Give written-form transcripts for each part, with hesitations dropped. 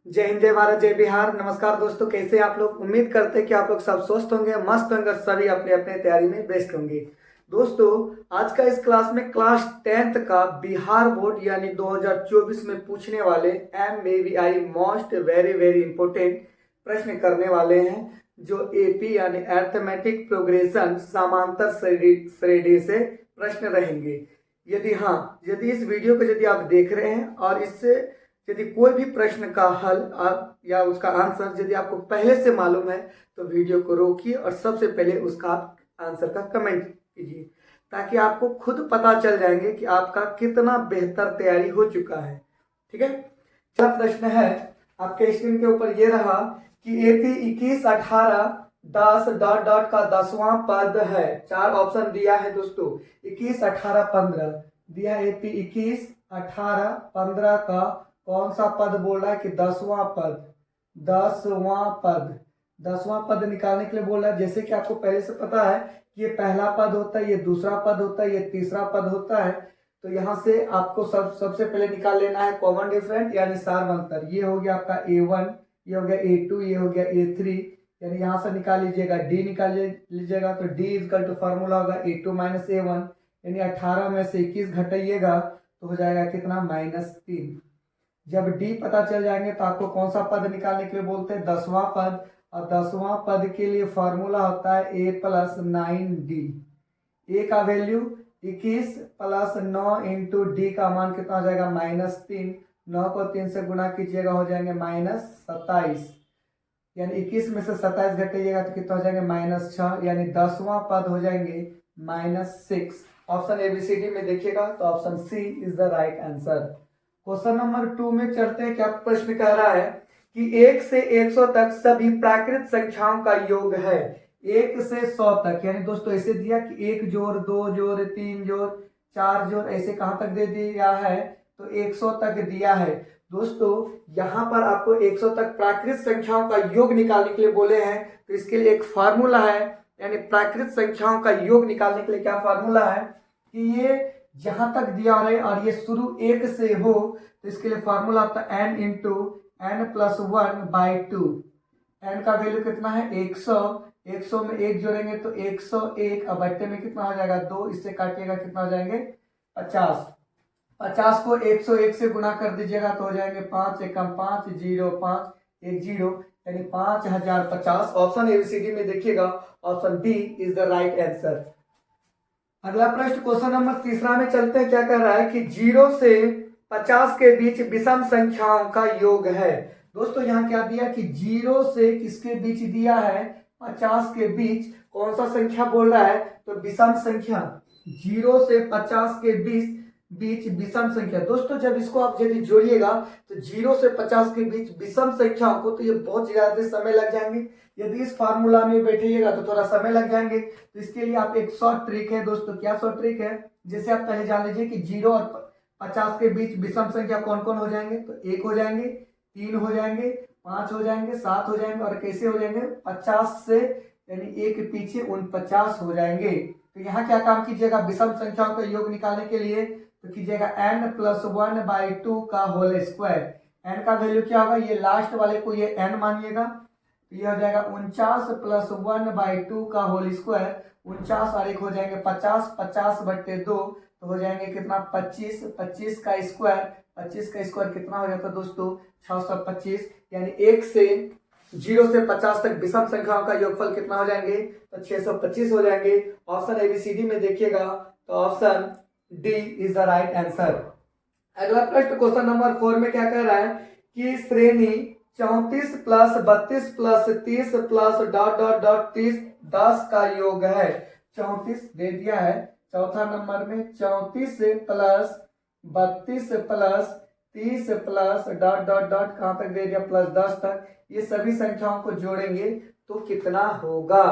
जय हिंद, जय भारत, जय बिहार। नमस्कार दोस्तों, कैसे आप लोग? उम्मीद करते हैं कि आप लोग सब स्वस्थ होंगे, मस्त होंगे, सभी अपने अपने तैयारी में व्यस्त होंगे। दोस्तों, आज का इस क्लास में क्लास 10th का बिहार बोर्ड यानी 2024 में पूछने वाले MAVI most very very important प्रश्न करने वाले हैं, जो AP यानी अर्थमेटिक प्रोग्रेशन समांतर श्रेणी से प्रश्न रहेंगे। यदि इस वीडियो को यदि आप देख रहे हैं और इससे यदि कोई भी प्रश्न का हल आप या उसका आंसर यदि आपको पहले से मालूम है तो वीडियो को रोकिए और सबसे पहले उसका आप आंसर का कमेंट कीजिए, ताकि आपको खुद पता चल जाएंगे कि आपका कितना बेहतर तैयारी हो चुका है। ठीक है, चला प्रश्न है आपके स्क्रीन के ऊपर ये रहा कि AP 21 18 10 डॉट डॉट का 10वां पद है। चार ऑप्शन दिया है दोस्तों, 21 18 15 दिया। AP 21 18 15 का कौन सा पद बोल रहा है कि 10वां पद। 10वां पद निकालने के लिए बोल रहा है। जैसे कि आपको पहले से पता है कि ये पहला पद होता है, ये दूसरा पद होता है, ये तीसरा पद होता है। तो यहाँ से आपको सबसे पहले निकाल लेना है कॉमन डिफरेंट यानी सार्वंतर। ये हो गया आपका A1, ये हो गया A2, ये हो गया A3, यानी यहाँ से निकाल लीजिएगा D निकाल लीजिएगा। तो D इजकल टू फॉर्मूला होगा A2 माइनस A1, यानी 18 में से 21 घटाइएगा तो हो जाएगा कितना, -3। जब D पता चल जाएंगे तो आपको कौन सा पद निकालने के लिए बोलते हैं, 10वां पद। और 10वां पद के लिए फॉर्मूला होता है A प्लस 9D। A का वैल्यू 21 प्लस 9 इंटू D का मान कितना हो जाएगा, -3। 9 को 3 से गुणा कीजिएगा हो जाएंगे -27, यानी 21 में से 27 घटाइएगा तो कितना हो जाएंगे, -6, यानी 10वां पद हो जाएंगे -6। ऑप्शन ABCD में देखिएगा तो option C is the right answer. Question number 2 में चलते हैं। क्या प्रश्न कह रहा है कि 1 से 100 तक सभी प्राकृत संख्याओं का योग है। 1 से 100 तक, यानी दोस्तों ऐसे दिया कि 1 जोड़ 2 जोड़ 3 जोड़ 4 जोड़, ऐसे कहां तक दे दिया है, तो 100 तक दिया है। दोस्तों यहां पर आपको 100 तक प्राकृत संख्याओं का योग निकालने के लिए बोले हैं। तो इसके लिए एक फार्मूला है, यानी प्राकृत संख्याओं का योग निकालने के लिए क्या फार्मूला है कि ये जहां तक दिया रहे और ये शुरू 1 से हो तो इसके लिए फॉर्मूला आता है n into n plus 1/2। n का वैल्यू कितना है, 100। 100 में 1 जोड़ेंगे तो 101, अब बट्टे में कितना हो जाएगा, 2, इससे काटिएगा कितना हो जाएंगे, 50। 50 को 101 से गुणा कर दीजिएगा तो हो जाएंगे 5 एकम 5 0 5 1 0, यानी 5050। ऑप्शन ABCD में देखिएगा option B is the right answer. अगला प्रश्न क्वेश्चन नंबर 3 में चलते हैं। क्या कह रहा है कि 0 से 50 के बीच विषम संख्याओं का योग है। दोस्तों यहाँ क्या दिया कि 0 से किसके बीच दिया है, 50 के बीच कौन सा संख्या बोल रहा है, तो विषम संख्या। 0 से 50 के बीच विषम संख्या। दोस्तों जब इसको आप यदि जोड़िएगा तो 0 से 50 के बीच विषम संख्याओं को, तो ये बहुत ज्यादा समय लग जाएंगे। यदि इस फार्मूला में बैठिएगा तो थोड़ा समय लग जाएंगे। तो इसके लिए आप एक शॉर्ट ट्रिक है दोस्तों। क्या शॉर्ट ट्रिक है, जैसे आप पहले जान लीजिए कि 0 और 50 के बीच विषम संख्या कौन कौन हो जाएंगे, तो 1 हो जाएंगे, 3 हो जाएंगे, 5 हो जाएंगे, 7 हो जाएंगे, और कैसे हो जाएंगे, 50 से यानी एक पीछे 49 हो जाएंगे। तो यहाँ क्या काम कीजिएगा, विषम संख्याओं का योग निकालने के लिए तो कीजिएगा n प्लस 1/2 का होल स्क्वायर। n का वैल्यू क्या होगा, ये लास्ट वाले को ये n मानिएगा, तो ये हो जाएगा 49 प्लस 1/2 का होल स्क्वायर। 49 और 1 हो जाएंगे 50, 50/2 तो हो जाएंगे कितना, 25। 25 का स्क्वायर, 25 का स्क्वायर कितना हो जाता है दोस्तों, 625। यानी 1 से 0 से 50 तक विषम संख्याओं का योगफल कितना हो जाएंगे, तो 625 हो जाएंगे। ऑप्शन ABCD में देखिएगा तो option D is the right answer. अगला प्रश्न क्वेश्चन नंबर 4 में क्या कह रहा है कि श्रेणी 34 plus 32 plus 30 plus dot dot dot 30 10 का योग है। 34 दे दिया है चौथा नंबर में, 34 plus 32 plus 30 plus dot dot dot कहां तक दे दिया, प्लस 10 तक। ये सभी संख्याओं को जोड़ेंगे तो कितना होगा।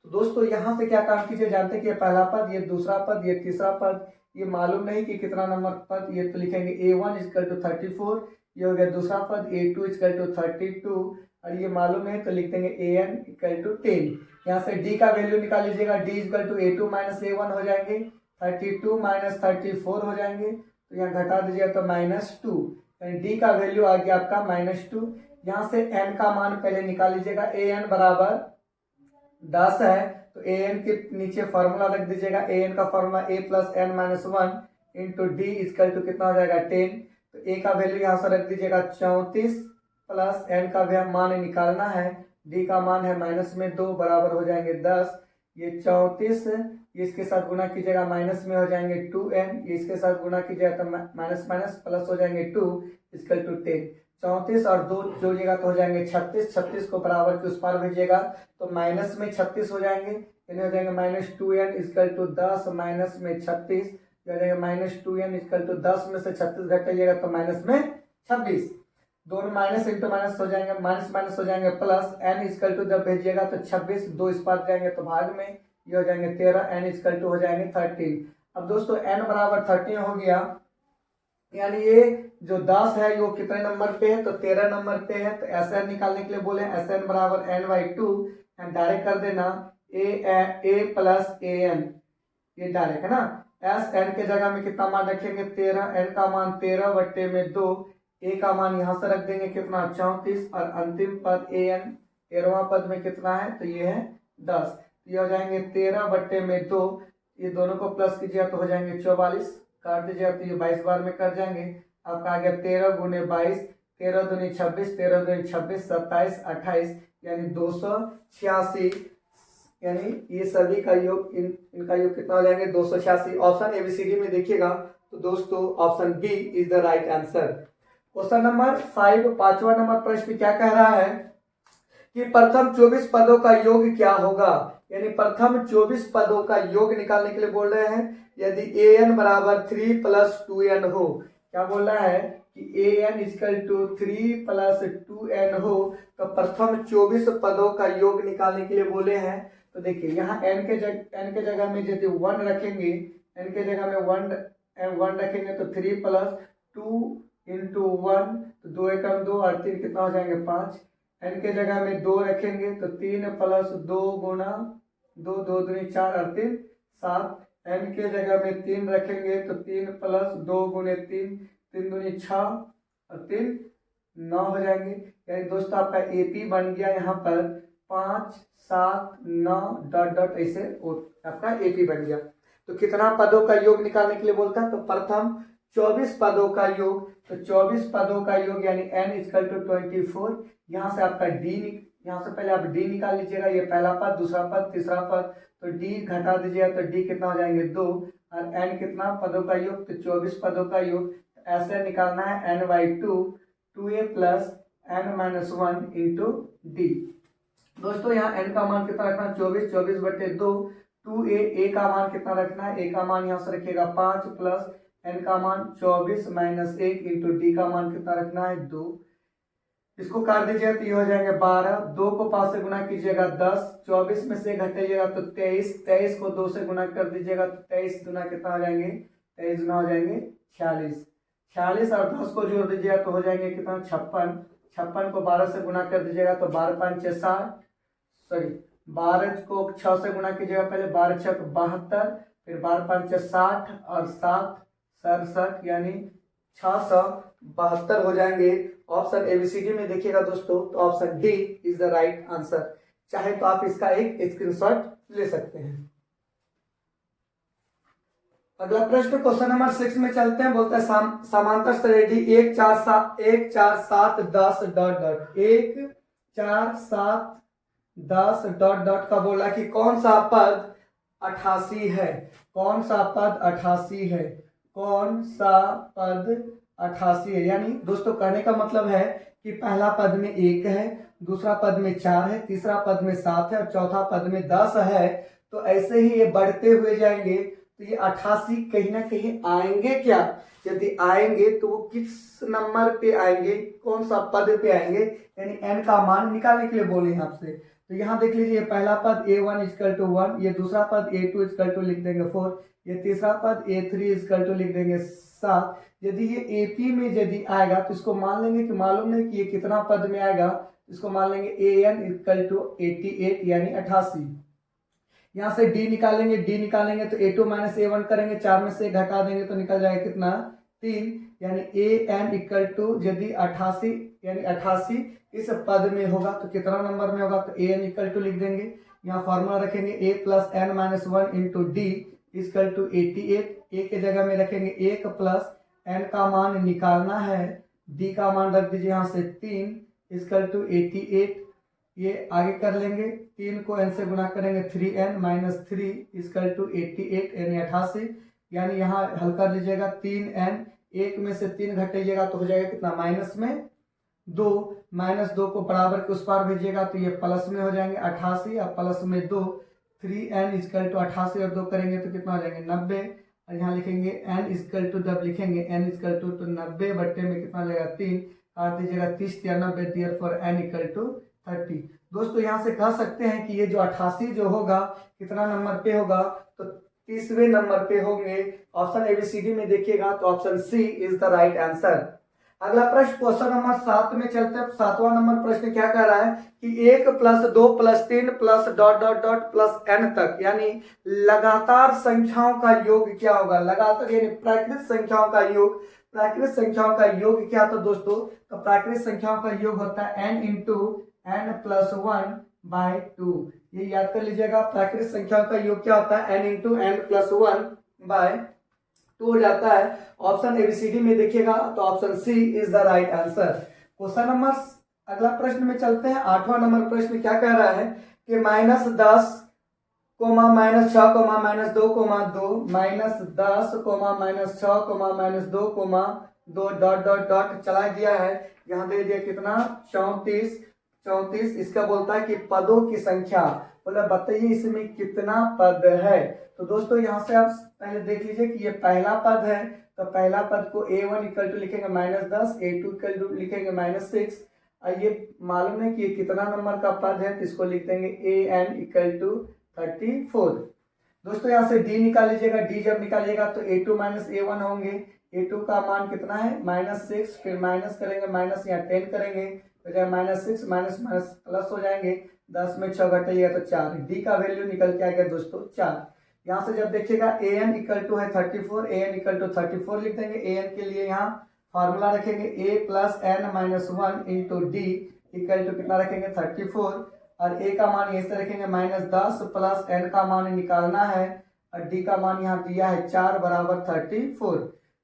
तो दोस्तों यहां से क्या काम कीजिए, जानते हैं कि ये पहला पद, ये दूसरा पद, ये तीसरा पद, ये मालूम नहीं कि कितना नंबर पद, ये तो लिखेंगे A1 इक्वल टू 34, ये हो गया दूसरा पद A2 इक्वल टू 32, और ये मालूम है तो लिख देंगे AN इक्वल टू 10। यहाँ से D का वैल्यू निकाल लीजिएगा, D equal to A2 minus A1 हो जाएंगे, 32 माइनस 34 हो जाएंगे, तो यहाँ घटा दीजिएगा तो -2, यानी D का वैल्यू आ गया आपका -2। यहाँ से n का मान पहले निकाल लीजिएगा। an बराबर 10 है तो an के नीचे फॉर्मूला रख दीजिएगा। an का formula a plus n minus 1 into D equal to कितना हो जाएगा 10। तो a का वैल्यू यहाँ से रख दीजिएगा 34 प्लस n का मान निकालना है, d का मान है माइनस में 2 बराबर हो जाएंगे 10। ये 34 इसके साथ गुना कीजिएगा माइनस में हो जाएंगे 2n, इसके साथ गुना कीजिएगा तो माइनस माइनस प्लस हो जाएंगे 2 इक्वल टू 10। 34 और 2 जोड़िएगा तो हो जाएंगे 36, 36 को बराबर के उस पार भेजिएगा तो माइनस में 36 हो जाएंगे, यानी हो जाएंगे minus 2n equal to 10 minus में 36, हो जाएगा माइनस 2n इक्वल टू 10 में से 36 घटाइएगा तो माइनस में 26। दोनों माइनस इंटू माइनस हो जाएंगे, माइनस माइनस हो जाएंगे प्लस, n इक्वल टू जब भेजिएगा तो 26, 2 इस पार जाएंगे तो भाग में ये हो जाएंगे 13, n इक्वल टू हो जाएंगे 13। अब दोस्तों n बराबर 13 हो गया, यानी ये जो 10 है वो कितने नंबर पे है तो 13 नंबर पे है। तो Sn निकालने के लिए बोले Sn बराबर n/2 एंड डायरेक्ट कर देना a प्लस an, ये डायरेक्ट है ना। Sn के जगह में कितना मान रखेंगे 13, n का मान 13 बट्टे में 2, a का मान यहाँ से रख देंगे कितना 34 और अंतिम पद an 13वां पद में कितना है तो ये है 10। ये हो जाएंगे 13 बट्टे में 2, ये दोनों को प्लस कीजिए तो हो जाएंगे 44, काट दीजिए तो ये 22 बार में कट जाएंगे। आपका आ गया 13 गुने 22, 13 दूनी 26, 13 दूनी 26, 27, 28 यानी 286, यानी ये सभी का योग इनका योग कितना हो जाएंगे 286। ऑप्शन एबीसीडी में देखिएगा तो दोस्तों option B is the right answer. Question number 5, 5वां नंबर प्रश्न क्या कह रहा है कि प्रथम 24 पदों का योग क्या होगा, यानी प्रथम 24 पदों का योग निकालने के लिए बोल रहे हैं। यदि an बराबर 3 प्लस 2n हो, क्या बोल रहा है कि an equal to 3 plus 2n हो तो प्रथम 24 पदों का योग निकालने के लिए बोले हैं। तो देखिए यहाँ n के जगह में यदि 1 रखेंगे, n के जगह में 1 रखेंगे तो 3 प्लस 2 इंटू 1 तो 2 एकम 2 और 3 कितना हो जाएंगे 5। n के जगह में 2 रखेंगे तो 3 प्लस 2 गुना 2, 2 दूनी 4 और 3 7। n के जगह में 3 रखेंगे तो 3 प्लस 2 गुने 3, 3 दूनी 6 और 3 9 हो जाएंगे। यानी दोस्तों आपका एपी बन गया यहाँ पर 5 7 9 डॉट डॉट ऐसे आपका एपी बन गया। तो कितना पदों का योग निकालने के लिए बोलता है तो प्रथम 24 पदों का योग, तो 24 पदों का योग यानी n इक्वल टू 24। यहाँ से आपका d, यहाँ से पहले आप d निकाल लीजिएगा, ये पहला पद, दूसरा पद, तीसरा पद, तो d घटा दीजिएगा तो d कितना हो जाएंगे 2 और n कितना पदों का योग तो 24 पदों का योग। ऐसे निकालना है n/2 2a plus n minus 1 into D. दोस्तों यहाँ n का मान कितना रखना 24, 24 बटे 2 2a, a का मान कितना रखना है, a का मान यहाँ से रखिएगा 5 प्लस n का मान 24 माइनस 1 इंटू डी का मान कितना रखना है 2। इसको काट दीजिएगा तो ये हो जाएंगे 12, 2 को 5 से गुना कीजिएगा 10, 24 में से घटाइएगा तो 23, 23 को 2 से गुना कर दीजिएगा तो 23 गुना कितना हो जाएंगे 23 गुना हो जाएंगे 46, 46 और 10 को जोड़ दीजिएगा तो हो जाएंगे कितना 56, 56 को 12 से गुना कर दीजिएगा तो 12 5 6 60, सॉरी 12 को 6 से गुना कीजिएगा पहले 12 6 72, फिर 12 5 6 60 और 7 67 यानी 672 हो जाएंगे। ऑप्शन एबीसीडी में देखिएगा दोस्तों तो option D is the right answer. चाहे तो आप इसका एक स्क्रीनशॉट ले सकते हैं। अगला प्रश्न क्वेश्चन नंबर 6 में चलते हैं। बोलता है समांतर श्रेणी 1 4 7 10 डॉट डॉट 1 4 7 10 डॉट डॉट का बोला कि कौन सा पद 88 है, कौन सा पद 88 है, कौन सा पद 88 है। यानी दोस्तों कहने का मतलब है कि पहला पद में 1 है, दूसरा पद में 4 है, तीसरा पद में 7 है और चौथा पद में 10 है। तो ऐसे ही ये बढ़ते हुए जाएंगे तो ये 88 कहीं ना कहीं आएंगे क्या, यदि आएंगे तो वो किस नंबर पे आएंगे, कौन सा पद पे आएंगे, यानी n का मान निकालने के लिए बोले हैं आपसे। तो यहाँ देख लीजिए पहला पद a1 इक्वल टू 1, ये दूसरा पद a2 इक्वल टू लिख देंगे 4, ये तीसरा पद a3 इक्वल टू लिख देंगे 7। यदि ये AP में यदि आएगा तो इसको मान लेंगे कि मालूम नहीं कि ये कितना पद में आएगा, इसको मान लेंगे an इक्वल टू 88 यानी 88। यहाँ से d निकालेंगे, d निकालेंगे तो a2 माइनस a1 करेंगे, 4 में से घटा देंगे तो निकल जाएगा कितना 3, यानी an इक्वल टू यदि 88 यानी 88 इस पद में होगा तो कितना नंबर में होगा, तो ए एन इक्वल टू लिख देंगे, यहाँ फॉर्मूला रखेंगे A plus N minus 1 into D equal to 88। A के जगह में रखेंगे 1 प्लस एन का मान निकालना है, डी का मान रख दीजिए यहाँ से 3 इक्वल टू 88। ये आगे कर लेंगे, 3 को एन से गुणा करेंगे 3n माइनस 3 इक्वल टू 88 यानी 88, यानी यहाँ हल कर लीजिएगा 3n, एक में से 3 घटाइएगा तो हो जाएगा कितना, माइनस में 2, माइनस 2 को बराबर के उस पार भेजिएगा तो ये प्लस में हो जाएंगे 88 और प्लस में 2, 3n इक्वल टू 88 और 2 करेंगे तो कितना हो जाएंगे 90, और यहाँ लिखेंगे n इक्वल टू जब लिखेंगे n इक्वल टू 90 बट्टे में कितना लगेगा 3, काट दीजिएगा 30 या 90, देयरफॉर n इक्वल टू 30। दोस्तों यहाँ से कह सकते हैं कि ये जो 88 जो होगा कितना नंबर पे होगा, तो 30वें नंबर पे होंगे। ऑप्शन एबीसीडी में देखिएगा तो option C is the right answer. अगला प्रश्न क्वेश्चन नंबर 7 में चलते हैं। 7वां नंबर प्रश्न क्या कह रहा है कि 1 plus 2 plus 3 plus dot dot dot plus n तक यानी लगातार संख्याओं का योग क्या होगा, लगातार यानी प्राकृत संख्याओं का योग, प्राकृत संख्याओं का योग क्या, तो दोस्तों तो प्राकृत संख्याओं का योग होता है n into n plus 1 by 2। ये याद कर लीजिएगा, प्राकृत संख्याओं का योग क्या होता है n into n plus 1 by 2 हो जाता है। ऑप्शन एबीसीडी में देखिएगा तो option C is the right answer. Question number अगला प्रश्न में चलते हैं। 8वां नंबर प्रश्न क्या कह रहा है कि -10 -6 -2 -2 -10 -6 -2 2 डॉट डॉट डॉट चला गया है। यहाँ दे दिया कितना 34, इसका बोलता है कि पदों की संख्या, बोला बताइए इसमें कितना पद है। तो दोस्तों यहाँ से आप पहले देख लीजिए कि ये पहला पद है, तो पहला पद को a1 इक्वल टू लिखेंगे -10, a2 इक्वल टू लिखेंगे -6, और ये मालूम है कि ये कितना नंबर का पद है तो इसको लिख देंगे an इक्वल टू 34। दोस्तों यहाँ से d निकाल लीजिएगा, d जब निकालिएगा तो a2 माइनस a1 होंगे, a2 का मान कितना है -6, फिर माइनस करेंगे, माइनस यहाँ 10 करेंगे तो जाए -6 माइनस माइनस प्लस हो जाएंगे, 10 में 6 घटाइएगा तो 4, डी का वैल्यू निकल के आ गया दोस्तों 4। यहाँ से जब देखिएगा an इक्वल टू है 34, an इक्वल टू 34 लिख देंगे। an के लिए यहाँ फार्मूला रखेंगे a plus n minus 1 into D equal to कितना रखेंगे 34, और a का मान ऐसे रखेंगे -10 प्लस n का मान निकालना है, और d का मान यहाँ दिया है 4 बराबर 34।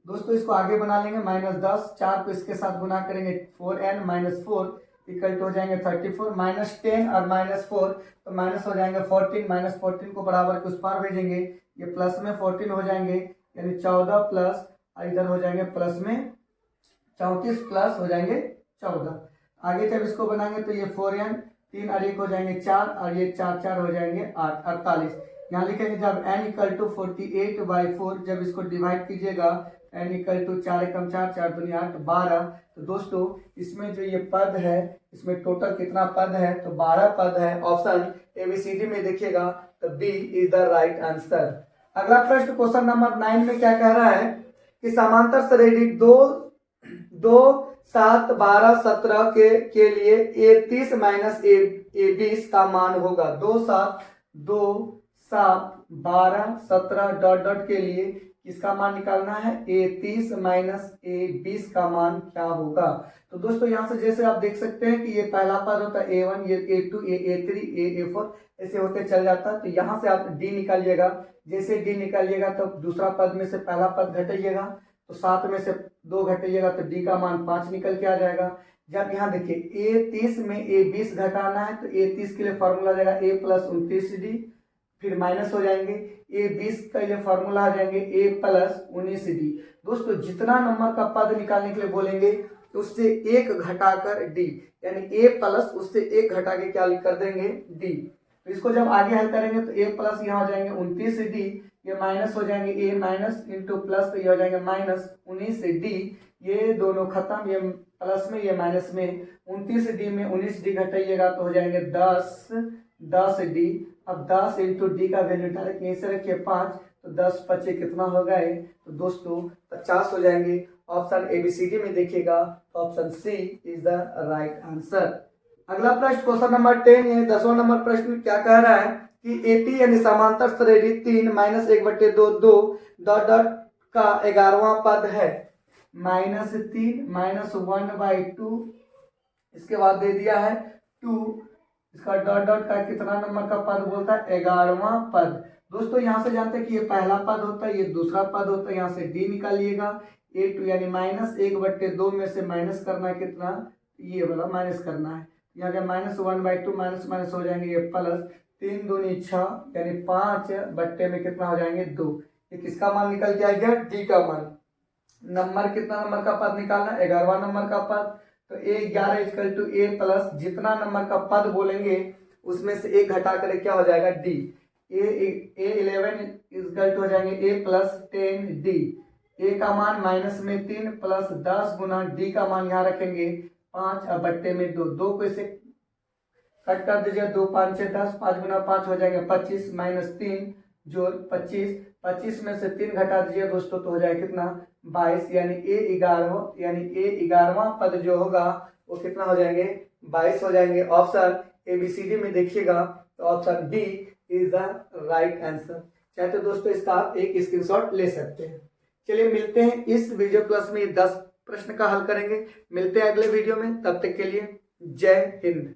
दोस्तों इसको आगे बना लेंगे, -10 4 को इसके साथ गुना करेंगे 4n माइनस 4 इक्वल टू हो जाएंगे 34, -10 और -4 तो माइनस हो जाएंगे 14, -14 को बराबर के उस पार भेजेंगे, ये प्लस में 14 हो जाएंगे यानी 14 प्लस, और इधर हो जाएंगे प्लस में 34 प्लस हो जाएंगे 14। आगे जब इसको बनाएंगे तो ये 4n 3 और 1 हो जाएंगे 4, और ये 4 4 हो जाएंगे 8 48। यहाँ लिखेंगे जब n इक्वल टू 48/4 जब इसको डिवाइड कीजिएगा n इक्वल टू 4 एकम 4 4 दूनी 8 12। तो दोस्तों इसमें जो ये पद है इसमें टोटल कितना पद है, तो 12 पद है। ऑप्शन एबीसीडी में देखिएगा तो B is the right answer. अगला प्रश्न क्वेश्चन नंबर 9 में क्या कह रहा है कि समांतर श्रेणी 2 7 12 17 के लिए a30 माइनस a20 का मान होगा। 2 7 12 17 डॉट डॉट के लिए इसका मान निकालना है, a30 माइनस a20 का मान क्या होगा। तो दोस्तों यहाँ से जैसे आप देख सकते हैं कि ये पहला पद होता है a1, ये a2, a3, a4 ऐसे होते चल जाता है। तो यहाँ से आप d निकालिएगा, जैसे d निकालिएगा तो दूसरा पद में से पहला पद घटाइएगा, तो 7 में से 2 घटाइएगा तो d का मान 5 निकल के आ जाएगा। जब यहाँ देखिए a30 में a20 घटाना है तो a30 के लिए फॉर्मूला आ जाएगा a प्लस 29d, फिर माइनस हो जाएंगे a20 का लिए फॉर्मूला आ जाएंगे a प्लस 19d। दोस्तों जितना नंबर का पद निकालने के लिए बोलेंगे तो उससे 1 घटाकर d, यानी a प्लस उससे 1 घटा के क्या कर देंगे d। तो इसको जब आगे हल करेंगे तो a प्लस यहाँ हो जाएंगे 29d, ये माइनस हो जाएंगे a माइनस इंटू प्लस तो ये हो जाएंगे माइनस 19d, ये दोनों खत्म, ये प्लस में ये माइनस में, 29d में 19d घटाइएगा तो हो जाएंगे 10d। अब 10 इंटू डी का वैल्यू डायरेक्ट यहीं से रखिए 5, तो 10 5 कितना हो गए, तो दोस्तों 50 हो जाएंगे। ऑप्शन एबीसीडी में देखिएगा तो option C is the right answer. अगला प्रश्न क्वेश्चन नंबर 10 यानी 10वां नंबर प्रश्न क्या कह रहा है कि एपी यानी समांतर श्रेणी 3 माइनस 1/2 2 डॉट डॉट का 11वां पद है -3 -1/2 इसके बाद दे दिया है 2, इसका डॉट डॉट का कितना नंबर का पद बोलता है 11वां पद। दोस्तों यहाँ से जानते हैं कि ये पहला पद होता है, ये दूसरा पद होता है, यहाँ से डी निकालिएगा a2 यानी -1/2 में से माइनस करना है कितना, ये वाला माइनस करना है, यहाँ का -1/2 माइनस माइनस हो जाएंगे ये प्लस 3 दूनी 6 यानी 5 में कितना हो जाएंगे 2। ये किसका मान निकल के आ गया, डी का मान। नंबर कितना नंबर का पद निकालना, 11वां नंबर का पद। तो a11 equal to a plus जितना नंबर का पद बोलेंगे उसमें से एक घटा कर क्या हो जाएगा d। a11 इक्वल टू हो जाएंगे a प्लस 10d। a का मान -3 प्लस 10 गुना d का मान यहाँ रखेंगे 5 अब बट्टे में 2, 2 को इसे कट कर दीजिए, 2 5 6 10, 5 गुना 5 हो जाएंगे 25 -3 जो 25, 25 में से 3 घटा दीजिए दोस्तों तो हो जाएगा कितना 22 यानी a11वां पद जो होगा वो कितना हो जाएंगे 22 हो जाएंगे। ऑप्शन ABCD में देखिएगा तो option D is the right answer. चाहे तो दोस्तों इसका आप एक स्क्रीनशॉट ले सकते हैं। चलिए मिलते हैं इस वीडियो क्लास में 10 प्रश्न का हल करेंगे। मिलते हैं अगले वीडियो में, तब तक के लिए जय हिंद।